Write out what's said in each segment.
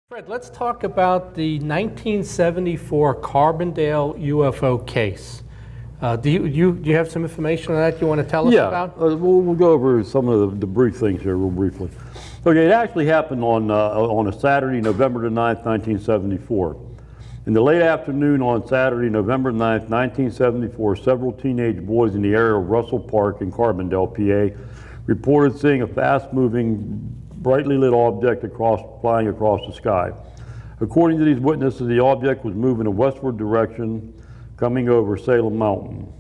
Fred, let's talk about the 1974 Carbondale UFO case. Do you have some information on that you want to tell us about? Yeah, we'll go over some of the brief things here real briefly. Okay, it actually happened on a Saturday, November the 9th, 1974. In the late afternoon on Saturday, November 9th, 1974, several teenage boys in the area of Russell Park in Carbondale, PA, reported seeing a fast-moving, brightly lit object flying across the sky. According to these witnesses, the object was moving in a westward direction, coming over Salem Mountain.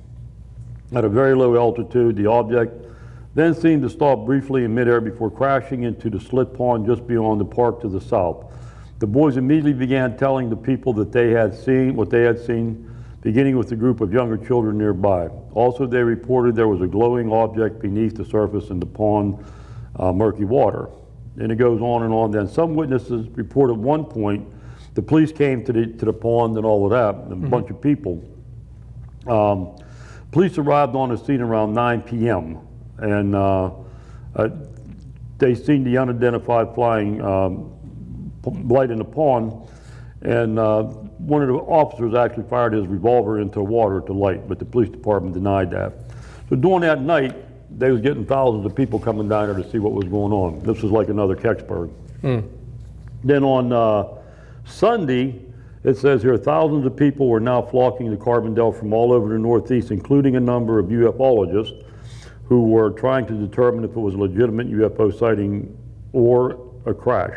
At a very low altitude, the object then seemed to stop briefly in midair before crashing into the slit pond just beyond the park to the south. The boys immediately began telling the people that they had seen what they had seen, beginning with a group of younger children nearby. Also, they reported there was a glowing object beneath the surface in the pond, murky water. And it goes on and on. Then some witnesses report at one point the police came to the pond and all of that, and a bunch of people. Police arrived on the scene around 9 p.m. and they seen the unidentified flying light in the pond, and one of the officers actually fired his revolver into the water to light, but the police department denied that. So during that night, they was getting thousands of people coming down there to see what was going on. This was like another Kecksburg. Then on Sunday, it says here, thousands of people were now flocking to Carbondale from all over the Northeast, including a number of ufologists who were trying to determine if it was a legitimate UFO sighting or a crash.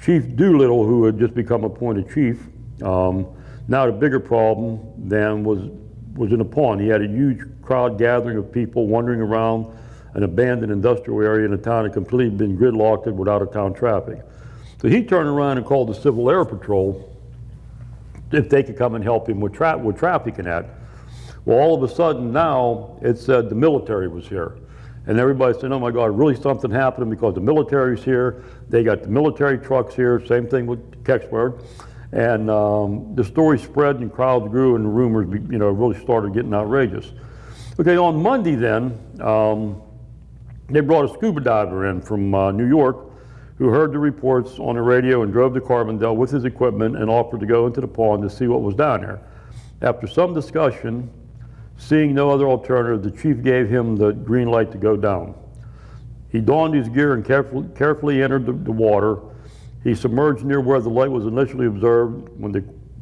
Chief Doolittle, who had just become appointed chief, now the bigger problem then was in the pond. He had a huge crowd gathering of people wandering around an abandoned industrial area in a town that completely been gridlocked with out-of-town traffic. So he turned around and called the Civil Air Patrol if they could come and help him with traffic and that. Well, all of a sudden now it said the military was here. And everybody said, oh my God, really something happened because the military's here. They got the military trucks here, same thing with Kecksburg. And the story spread and crowds grew and the rumors really started getting outrageous. Okay, on Monday then, they brought a scuba diver in from New York who heard the reports on the radio and drove to Carbondale with his equipment and offered to go into the pond to see what was down there. After some discussion, seeing no other alternative, the chief gave him the green light to go down. He donned his gear and carefully entered the water. He submerged near where the light was initially observed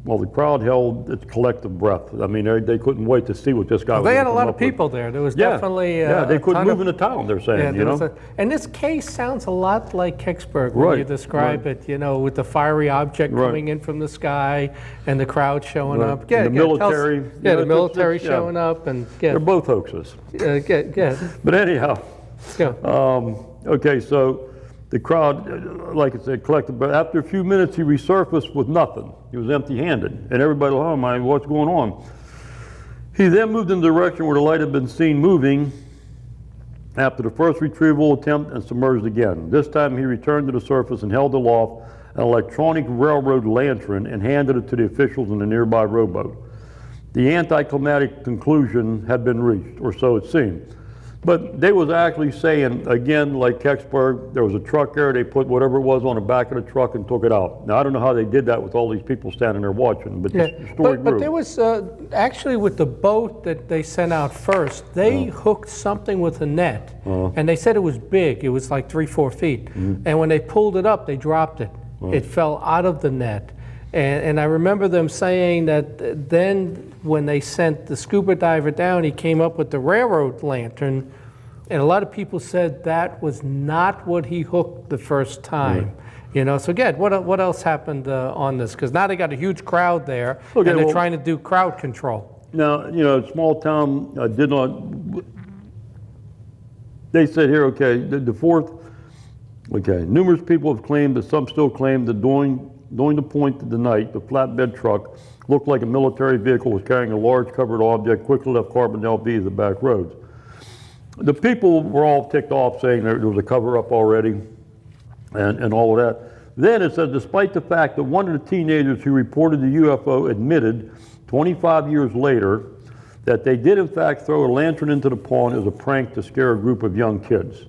while the crowd held its collective breath. I mean, they couldn't wait to see what this guy was. They had a lot of people there. There was definitely they couldn't move into town, they're saying, and this case sounds a lot like Kecksburg when you describe it, with the fiery object coming in from the sky and the crowd showing up. The military. The military showing up. And they're both hoaxes. But anyhow, okay, so the crowd, like I said, collected, but after a few minutes he resurfaced with nothing. He was empty-handed, and everybody, oh my, what's going on? He then moved in the direction where the light had been seen moving after the first retrieval attempt and submerged again. This time he returned to the surface and held aloft an electronic railroad lantern and handed it to the officials in a nearby rowboat. The anticlimactic conclusion had been reached, or so it seemed. But they was actually saying, again, like Kecksburg, there was a truck there, they put whatever it was on the back of the truck and took it out. Now, I don't know how they did that with all these people standing there watching, but the story grew. But there was, actually with the boat that they sent out first, they hooked something with a net, and they said it was big, it was like 3-4 feet. And when they pulled it up, they dropped it. It fell out of the net. And I remember them saying that then when they sent the scuba diver down, he came up with the railroad lantern, and a lot of people said that was not what he hooked the first time. So again, what else happened on this? Because now they got a huge crowd there, and they're trying to do crowd control. Now, small town did not, they said here, okay, the fourth, numerous people have claimed that some still claim that during the point of the night, the flatbed truck looked like a military vehicle was carrying a large covered object, quickly left Carbondale Pa the back roads. The people were all ticked off saying there was a cover-up already and all of that. Then it says, despite the fact that one of the teenagers who reported the UFO admitted 25 years later that they did in fact throw a lantern into the pond as a prank to scare a group of young kids.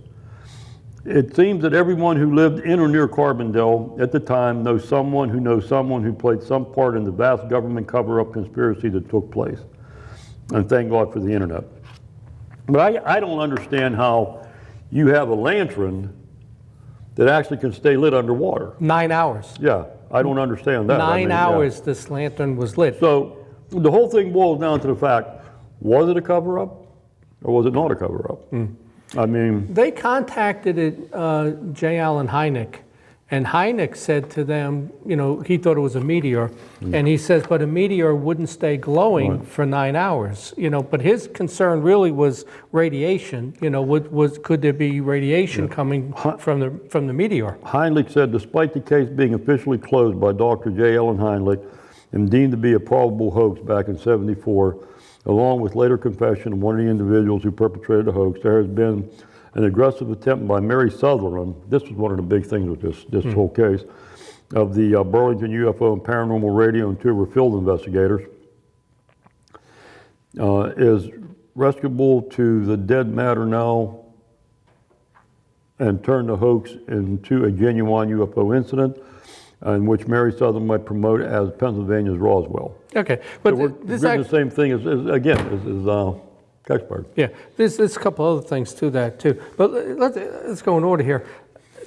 It seems that everyone who lived in or near Carbondale at the time knows someone who played some part in the vast government cover-up conspiracy that took place. And thank God for the internet. But I don't understand how you have a lantern that actually can stay lit underwater. 9 hours. Yeah, I don't understand that. 9 hours this lantern was lit. So the whole thing boils down to the fact, was it a cover-up or was it not a cover-up? I mean... They contacted J. Allen Hynek, and Hynek said to them, you know, he thought it was a meteor, and he says, but a meteor wouldn't stay glowing for 9 hours, you know, but his concern really was radiation, you know, could there be radiation coming from the meteor? Hynek said, despite the case being officially closed by Dr. J. Allen Hynek and deemed to be a probable hoax back in '74, along with later confession of one of the individuals who perpetrated the hoax, there has been an aggressive attempt by Mary Sutherland, this was one of the big things with this whole case, of the Burlington UFO and Paranormal Radio and Tuber field investigators, is rescuable to the dead matter now and turn the hoax into a genuine UFO incident, in which Mary Sutherland might promote as Pennsylvania's Roswell. Okay, but So this the same thing as Pittsburgh. Yeah, there's a couple other things to that too. But let's go in order here.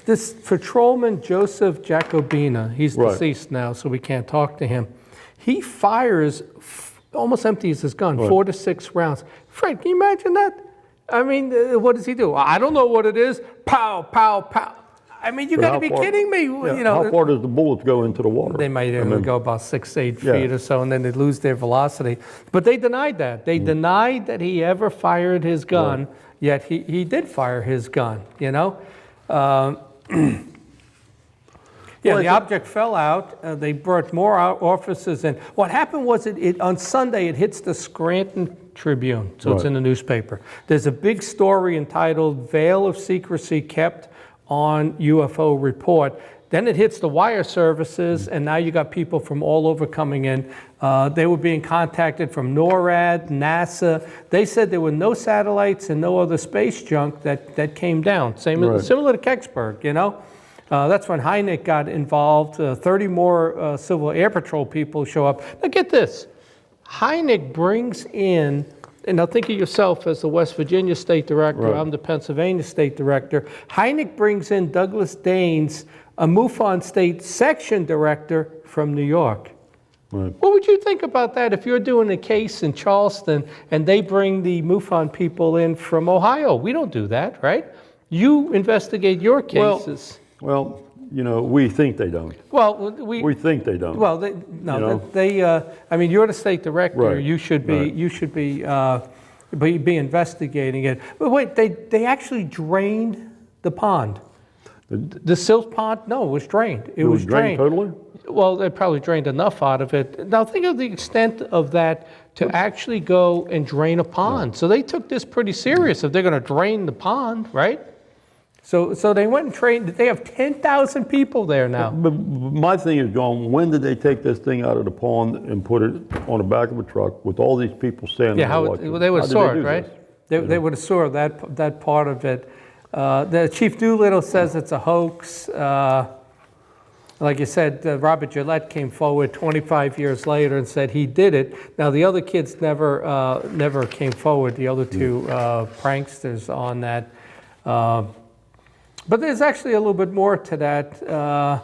This patrolman Joseph Jacobina, he's deceased now, so we can't talk to him. He fires, almost empties his gun, 4 to 6 rounds. Fred, can you imagine that? I mean, what does he do? I don't know what it is. Pow, pow, pow. I mean, you got to be kidding me. Yeah, you know, how far does the bullets go into the water? They might go about 6, 8 feet or so, and then they lose their velocity. But they denied that. They denied that he ever fired his gun, yet he did fire his gun, you know? The object fell out. They brought more officers in. What happened was on Sunday, it hits the Scranton Tribune, so it's in the newspaper. There's a big story entitled Veil of Secrecy Kept on UFO Report. Then it hits the wire services, and now you got people from all over coming in. They were being contacted from NORAD, NASA. They said there were no satellites and no other space junk that came down. Similar to Kecksburg, you know? That's when Hynek got involved. 30 more Civil Air Patrol people show up. Now get this. Hynek brings in, and now think of yourself as the West Virginia State Director, I'm the Pennsylvania State Director. Hynek brings in Douglas Daines, a MUFON State Section Director from New York. What would you think about that if you're doing a case in Charleston and they bring the MUFON people in from Ohio? We don't do that, right? You investigate your cases. Well, you know, we think they don't. Well, we think they don't. Well, I mean, you're the state director. You should be investigating it. But wait, they actually drained the pond. The silt pond? No, it was drained. It was drained totally? Well, they probably drained enough out of it. Now think of the extent of that to actually go and drain a pond. So they took this pretty serious if they're going to drain the pond, right? So they went and trained. They have 10,000 people there now. But my thing is, John, when did they take this thing out of the pond and put it on the back of a truck with all these people standing there watching? They would have saw it, right? They would have saw that part of it. The Chief Doolittle says it's a hoax. Like you said, Robert Gillette came forward 25 years later and said he did it. Now the other kids never came forward. The other two pranksters on that. But there's actually a little bit more to that.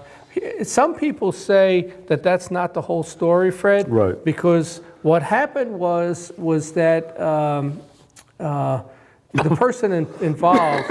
Some people say that that's not the whole story, Fred. Right. Because what happened was that the person involved,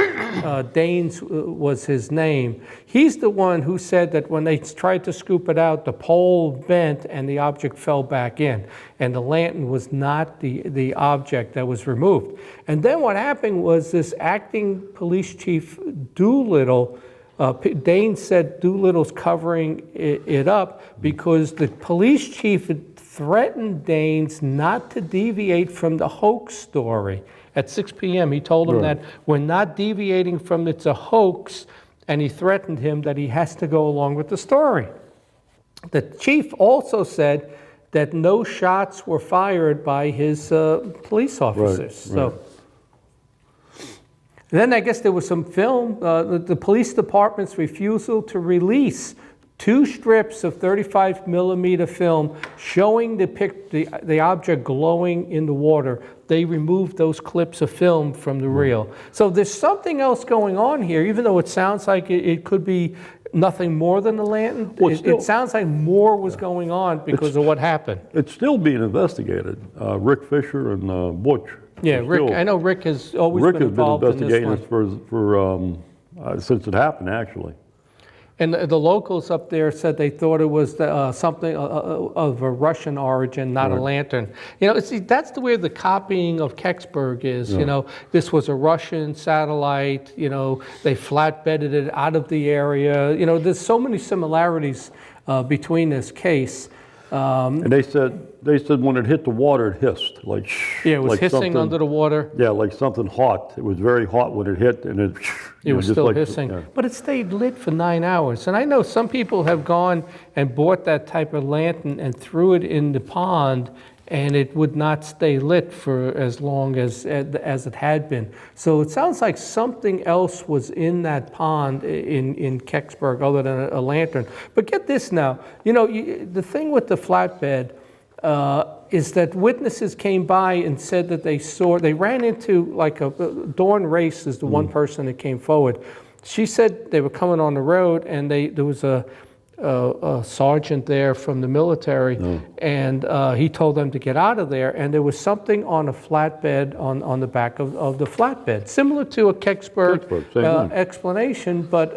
Daines was his name, he's the one who said that when they tried to scoop it out, the pole bent and the object fell back in. And the lantern was not the object that was removed. And then what happened was this acting police chief Doolittle, Daines said Doolittle's covering it up because the police chief threatened Daines not to deviate from the hoax story. At 6 p.m., he told him that we're not deviating from it's a hoax, and he threatened him that he has to go along with the story. The chief also said that no shots were fired by his police officers. Then I guess there was some film, the police department's refusal to release 2 strips of 35 millimeter film showing the object glowing in the water. They removed those clips of film from the reel. So there's something else going on here, even though it sounds like it could be nothing more than the lantern. Well, it sounds like more was going on because of what happened. It's still being investigated. Rick Fisher and Butch. Yeah, Rick. I know Rick has always been involved in this one. Rick has been investigating this since it happened, actually. And the locals up there said they thought it was something of a Russian origin, not a lantern. You know, see, that's the way the copying of Kecksburg is. You know, this was a Russian satellite. You know, they flatbedded it out of the area. You know, there's so many similarities between this case. And they said when it hit the water, it hissed like. Yeah, it was like hissing under the water. Yeah, like something hot. It was very hot when it hit, and it was still hissing. Yeah. But it stayed lit for 9 hours. And I know some people have gone and bought that type of lantern and threw it in the pond, and it would not stay lit for as long as it had been. So it sounds like something else was in that pond in Kecksburg other than a lantern. But get this now, you know, the thing with the flatbed is that witnesses came by and said that they ran into, like Dawn Race is the one person that came forward. She said they were coming on the road, and there was a sergeant there from the military, and he told them to get out of there, and there was something on a flatbed on the back of the flatbed, similar to a Kecksburg explanation, but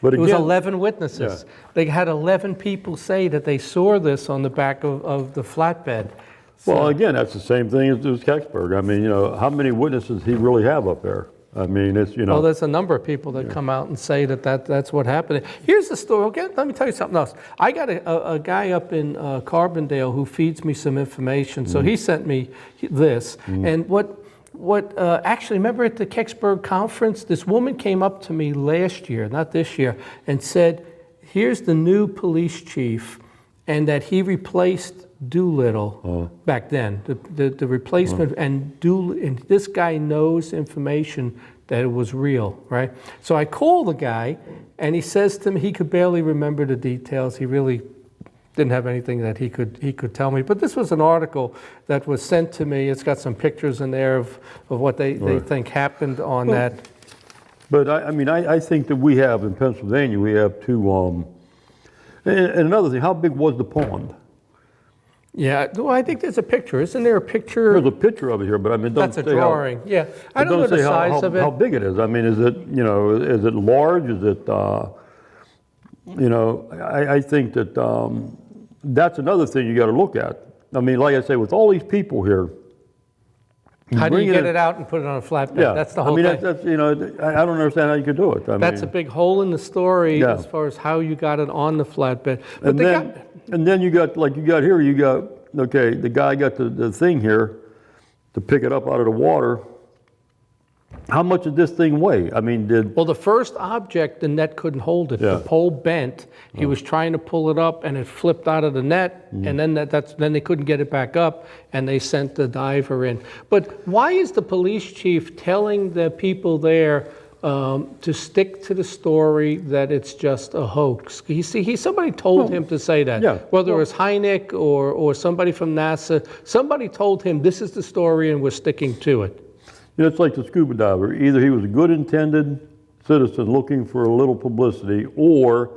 it was 11 witnesses. Yeah. They had 11 people say that they saw this on the back of the flatbed. So, well, again, that's the same thing as Kecksburg. I mean, you know, how many witnesses he really have up there? I mean, it's, you know. Well, there's a number of people that come out and say that's what happened. Here's the story. Okay, let me tell you something else. I got a guy up in Carbondale who feeds me some information. So he sent me this. And actually, remember at the Kecksburg conference, this woman came up to me last year, not this year, and said, here's the new police chief, and that he replaced Doolittle back then, the replacement, and this guy knows information that it was real, right? So I call the guy, and he says to me he could barely remember the details. He really didn't have anything that he could tell me. But this was an article that was sent to me. It's got some pictures in there of what they think happened on that. But I mean, I think that we have in Pennsylvania, we have two. And another thing, how big was the pond? Yeah, well, I think there's a picture. Isn't there a picture? There's a picture of it here, but I mean, that's a drawing. Yeah, I don't know the size of it. How big it is. I mean, is it, you know, is it large? Is it, you know, I think that that's another thing you got to look at. I mean, like I say, with all these people here. How do you get it out and put it on a flatbed? Yeah, that's the whole thing. That's, you know, I don't understand how you could do it. That's a big hole in the story as far as how you got it on the flatbed. But and then you got, like you got here, you got, okay, the guy got the thing here to pick it up out of the water. How much did this thing weigh? I mean, Well, the first object, the net couldn't hold it. The pole bent. He was trying to pull it up, and it flipped out of the net, and then then they couldn't get it back up, and they sent the diver in. But why is the police chief telling the people there to stick to the story that it's just a hoax? Somebody told him to say that. Yeah. Whether it was Hynek or somebody from NASA, somebody told him this is the story and we're sticking to it. You know, it's like the scuba diver. Either he was a good intended citizen looking for a little publicity, or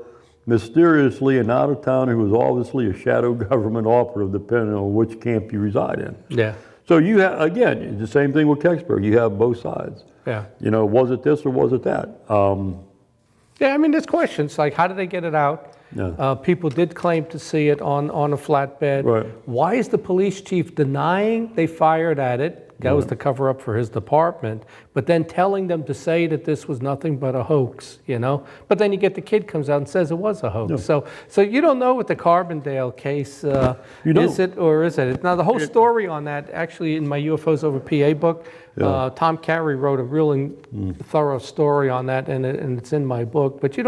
mysteriously an out-of-towner who was obviously a shadow government operative, depending on which camp you reside in. Yeah. So you have, again, the same thing with Kecksburg. You have both sides. Yeah. You know, was it this or was it that? Yeah, I mean, there's questions like, how did they get it out? Yeah. People did claim to see it on a flatbed. Right. Why is the police chief denying they fired at it? That was the cover up for his department, but then telling them to say that this was nothing but a hoax, you know? But then you get the kid comes out and says it was a hoax. Yeah. So you don't know with the Carbondale case, is it or is it? Now the whole story on that, actually in my UFOs Over PA book, Tom Carey wrote a really thorough story on that, and it's in my book, but you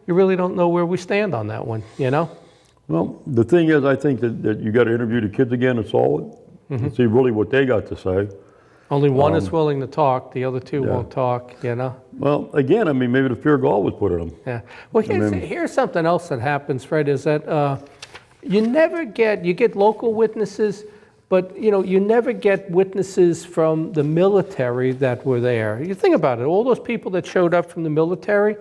really don't know where we stand on that one, you know? Well, the thing is, I think that you got to interview the kids again and solve it. And see really what they got to say. Only one is willing to talk, the other two won't talk, you know? Well, again, I mean, maybe the fear of God was put in them. Yeah. Well, here's something else that happens, Fred, is that you get local witnesses, but you never get witnesses from the military that were there. You think about it, all those people that showed up from the military,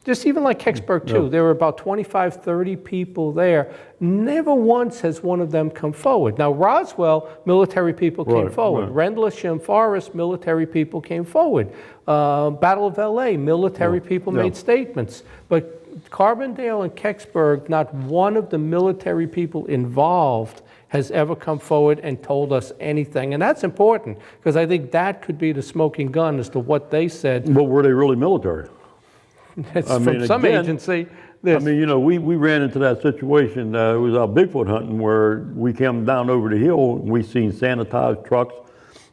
just even like Pittsburgh too, there were about 25, 30 people there. Never once has one of them come forward. Now Roswell, military people came forward. Rendlesham Forest, military people came forward. Battle of LA, military people made statements. But Carbondale and Pittsburgh, not one of the military people involved has ever come forward and told us anything. And that's important, because I think that could be the smoking gun as to what they said. But were they really military? It's from some agency. I mean, we ran into that situation. It was our Bigfoot hunting where we came down over the hill and we seen sanitized trucks,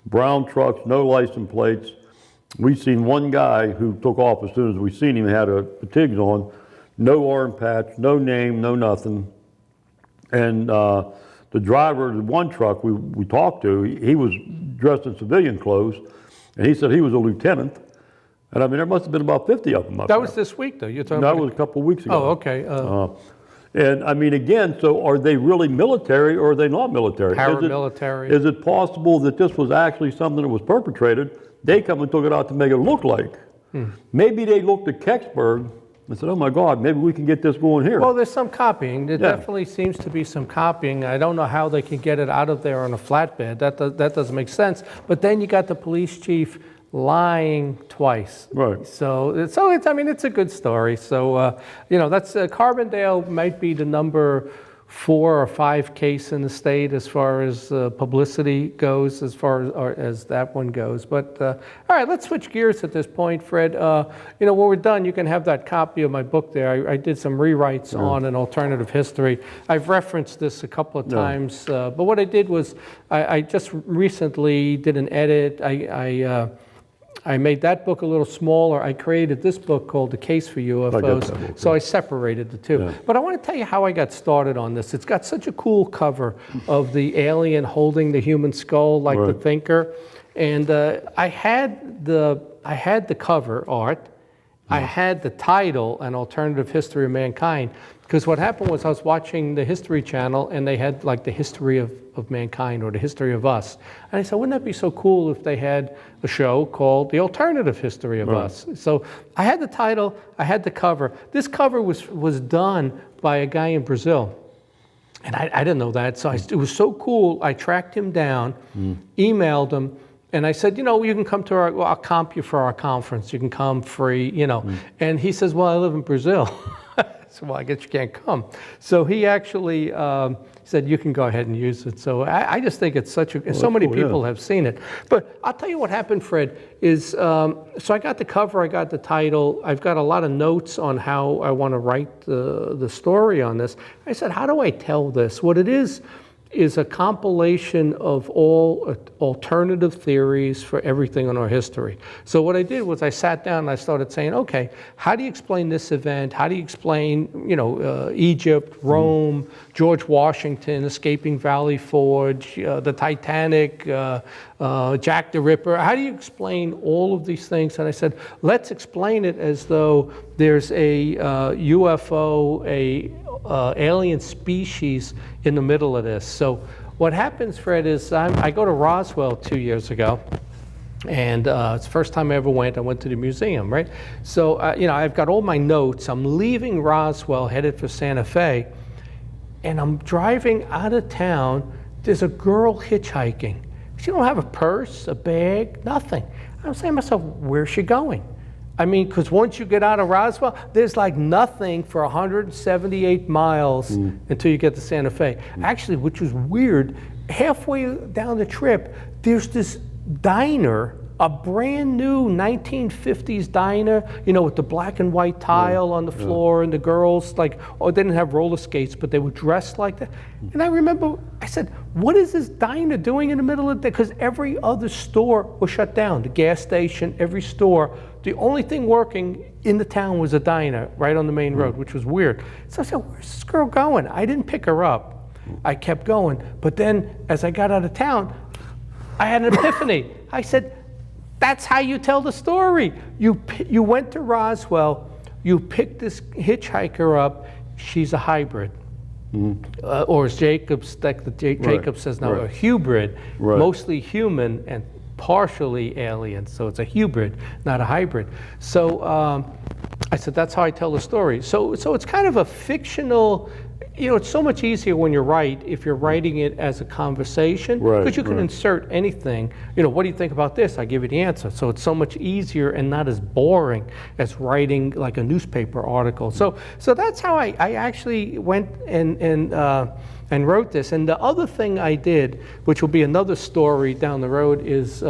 brown trucks, no license plates. We seen one guy who took off as soon as we seen him, had a TIGs on, no arm patch, no name, no nothing. And the driver of the one truck we talked to, he was dressed in civilian clothes, and he said he was a lieutenant. And I mean, there must have been about 50 of them up there. That was this week, though? You're talking that about was a couple of weeks ago. Oh, okay. And I mean, again, so are they really military or are they not military? Paramilitary. Is it possible that this was actually something that was perpetrated? They come and took it out to make it look like. Maybe they looked at Pittsburgh and said, oh my God, maybe we can get this going here. Well, there's some copying. There definitely seems to be some copying. I don't know how they can get it out of there on a flatbed. That doesn't make sense. But then you got the police chief lying twice. Right. So it's a good story. So, that's Carbondale might be the number 4 or 5 case in the state as far as publicity goes, as far as that one goes. But all right, let's switch gears at this point, Fred. When we're done, you can have that copy of my book there. I did some rewrites on an alternative history. I've referenced this a couple of times, but what I did was I just recently did an edit. I made that book a little smaller. I created this book called The Case for UFOs. So I separated the two. Yeah. But I want to tell you how I got started on this. It's got such a cool cover of the alien holding the human skull like the thinker. And I had the cover art. I had the title, An Alternative History of Mankind. Because what happened was I was watching the History Channel and they had like the history of mankind or the history of us. And I said, wouldn't that be so cool if they had a show called The Alternative History of Us? So I had the title, I had the cover. This cover was done by a guy in Brazil. And I didn't know that. So it was so cool. I tracked him down, emailed him, and I said, you can come to I'll comp you for our conference. You can come free, And he says, well, I live in Brazil. So, well, I guess you can't come. So he actually said, you can go ahead and use it. So I just think it's so many people have seen it. But I'll tell you what happened, Fred, is so I got the cover, I got the title. I've got a lot of notes on how I want to write the story on this. I said, how do I tell this? What it is a compilation of all alternative theories for everything in our history. So what I did was I sat down and I started saying, okay, how do you explain this event? How do you explain, Egypt, Rome, George Washington, escaping Valley Forge, the Titanic, Jack the Ripper? How do you explain all of these things? And I said, let's explain it as though there's a UFO, alien species in the middle of this. So what happens, Fred, is I go to Roswell 2 years ago, and it's the first time I ever went. I went to the museum, right? So, I've got all my notes. I'm leaving Roswell, headed for Santa Fe, and I'm driving out of town. There's a girl hitchhiking. She don't have a purse, a bag, nothing. I'm saying to myself, where's she going? I mean, because once you get out of Roswell, there's like nothing for 178 miles until you get to Santa Fe. Actually, which was weird, halfway down the trip, there's this diner, a brand new 1950s diner, with the black and white tile on the floor, and the girls, they didn't have roller skates, but they were dressed like that. And I remember, I said, what is this diner doing in the middle of the day? Because every other store was shut down, the gas station, every store. The only thing working in the town was a diner right on the main road, which was weird. So I said, where's this girl going? I didn't pick her up. I kept going. But then as I got out of town, I had an epiphany. I said, that's how you tell the story. You went to Roswell, you picked this hitchhiker up, she's a hybrid. Or as Jacob says now, a hybrid, mostly human and partially alien. So it's a hybrid, not a hybrid. So I said, that's how I tell the story. So it's kind of a fictional, it's so much easier when you write if you're writing it as a conversation, because you can insert anything. What do you think about this? I give you the answer. So it's so much easier and not as boring as writing like a newspaper article. So that's how I actually went and wrote this. And the other thing I did, which will be another story down the road, is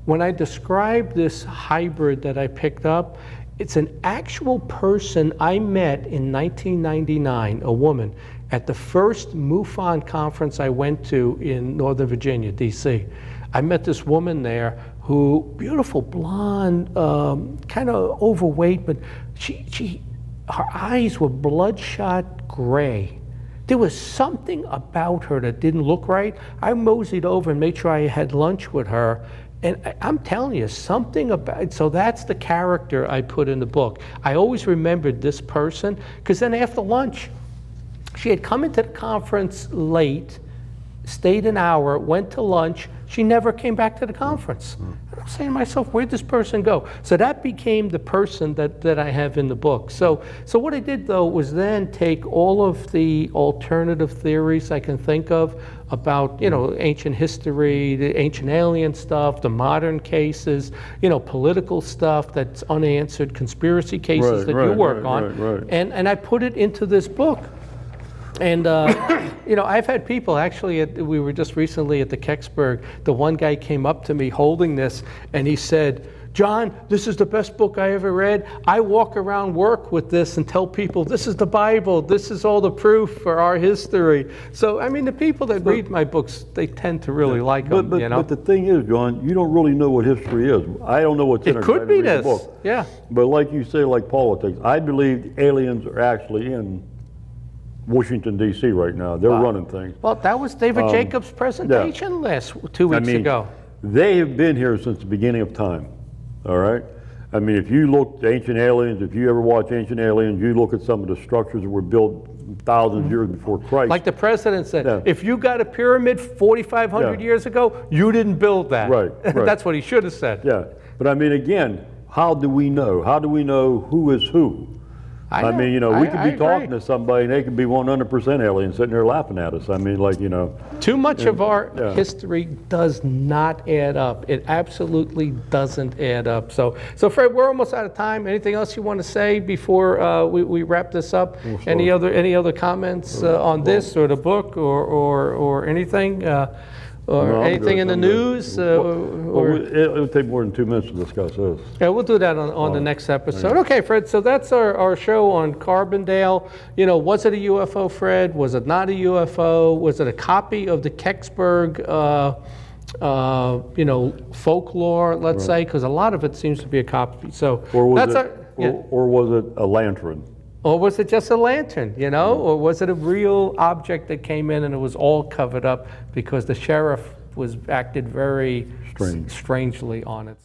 when I describe this hybrid that I picked up, it's an actual person I met in 1999, a woman, at the first MUFON conference I went to in Northern Virginia, D.C. I met this woman there who, beautiful blonde, kind of overweight, but her eyes were bloodshot gray. There was something about her that didn't look right. I moseyed over and made sure I had lunch with her. And I'm telling you, something about, so that's the character I put in the book. I always remembered this person, because then after lunch, she had come into the conference late, stayed an hour, went to lunch, she never came back to the conference. And I'm saying to myself, where'd this person go? So that became the person that I have in the book. So what I did, though, was then take all of the alternative theories I can think of about, ancient history, the ancient alien stuff, the modern cases, political stuff that's unanswered, conspiracy cases that you work on, and I put it into this book. And, I've had people, actually, we were just recently at the Kecksburg, the one guy came up to me holding this, and he said, John, this is the best book I ever read. I walk around work with this and tell people, this is the Bible, this is all the proof for our history. So, I mean, the people that read my books, they tend to really like them, But the thing is, John, you don't really know what history is. I don't know what's in it. It could be this, yeah. But like you say, like politics, I believe aliens are actually in Washington, D.C. right now. They're running things. Well, that was David Jacobs' presentation 2 weeks ago. They have been here since the beginning of time, all right? I mean, if you look at Ancient Aliens, if you ever watch Ancient Aliens, you look at some of the structures that were built thousands of years before Christ. Like the president said, if you got a pyramid 4,500 years ago, you didn't build that. Right. That's what he should have said. Yeah, but I mean, again, how do we know? How do we know who is who? I mean, we could be talking to somebody and they could be 100% alien sitting there laughing at us. I mean, Too much of our history does not add up. It absolutely doesn't add up. So Fred, we're almost out of time. Anything else you want to say before we wrap this up? Any other comments on this or the book or anything? Or anything in the news? It'll take more than 2 minutes to discuss this. Yeah, we'll do that on the next episode. Okay, Fred, so that's our show on Carbondale. Was it a UFO, Fred? Was it not a UFO? Was it a copy of the Kecksburg, folklore, let's say? Because a lot of it seems to be a copy. So or was it a lantern? Or was it just a lantern, Or was it a real object that came in and it was all covered up because the sheriff acted very strangely on it?